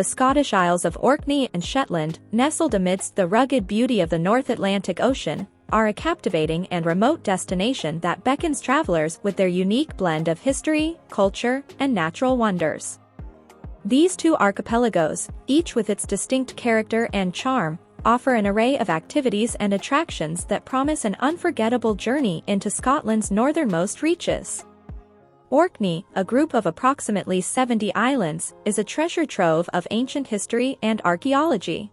The Scottish Isles of Orkney and Shetland, nestled amidst the rugged beauty of the North Atlantic Ocean, are a captivating and remote destination that beckons travelers with their unique blend of history, culture, and natural wonders. These two archipelagos, each with its distinct character and charm, offer an array of activities and attractions that promise an unforgettable journey into Scotland's northernmost reaches. Orkney, a group of approximately 70 islands, is a treasure trove of ancient history and archaeology.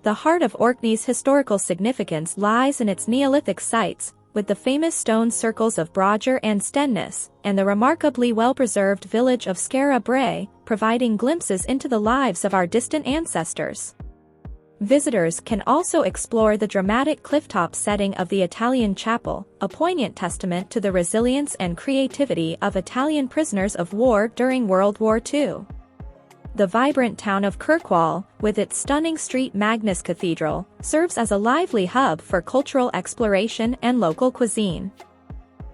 The heart of Orkney's historical significance lies in its Neolithic sites, with the famous stone circles of Brae and Stenness, and the remarkably well-preserved village of Skara Brae, providing glimpses into the lives of our distant ancestors. Visitors can also explore the dramatic clifftop setting of the Italian chapel, a poignant testament to the resilience and creativity of Italian prisoners of war during World War II. The vibrant town of Kirkwall, with its stunning St. Magnus Cathedral, serves as a lively hub for cultural exploration and local cuisine.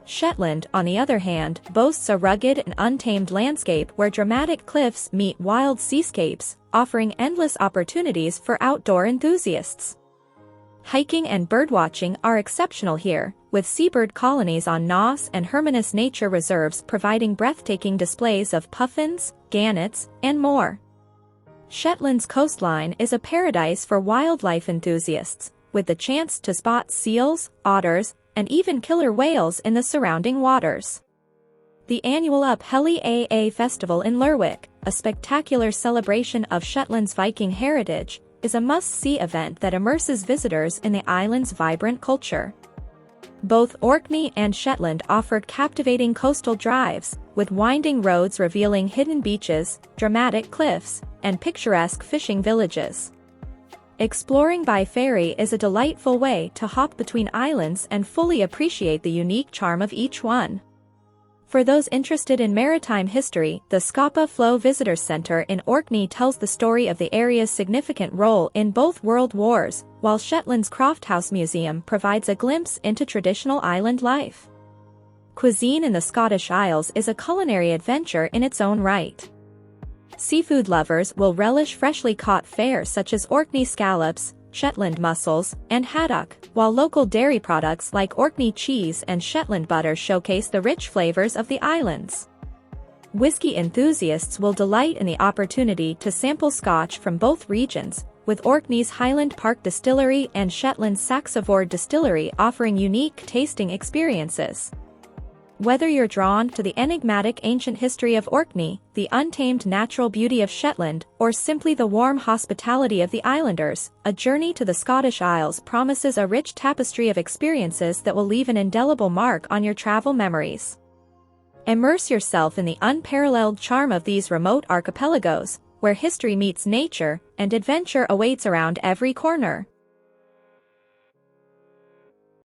Shetland, on the other hand, boasts a rugged and untamed landscape where dramatic cliffs meet wild seascapes, offering endless opportunities for outdoor enthusiasts. Hiking and birdwatching are exceptional here, with seabird colonies on Norse and Hermanus nature reserves providing breathtaking displays of puffins, gannets, and more. Shetland's coastline is a paradise for wildlife enthusiasts, with the chance to spot seals, otters, and even killer whales in the surrounding waters. The annual Up Helly AA Festival in Lerwick, a spectacular celebration of Shetland's Viking heritage, is a must-see event that immerses visitors in the island's vibrant culture. Both Orkney and Shetland offer captivating coastal drives, with winding roads revealing hidden beaches, dramatic cliffs, and picturesque fishing villages. Exploring by ferry is a delightful way to hop between islands and fully appreciate the unique charm of each one. For those interested in maritime history, the Scapa Flow Visitor Centre in Orkney tells the story of the area's significant role in both World Wars, while Shetland's Croft House Museum provides a glimpse into traditional island life. Cuisine in the Scottish Isles is a culinary adventure in its own right. Seafood lovers will relish freshly caught fare such as Orkney scallops, Shetland mussels, and haddock, while local dairy products like Orkney cheese and Shetland butter showcase the rich flavors of the islands. Whiskey enthusiasts will delight in the opportunity to sample Scotch from both regions, with Orkney's Highland Park Distillery and Shetland's Saxavord Distillery offering unique tasting experiences. Whether you're drawn to the enigmatic ancient history of Orkney, the untamed natural beauty of Shetland, or simply the warm hospitality of the islanders, a journey to the Scottish Isles promises a rich tapestry of experiences that will leave an indelible mark on your travel memories. Immerse yourself in the unparalleled charm of these remote archipelagos, where history meets nature, and adventure awaits around every corner.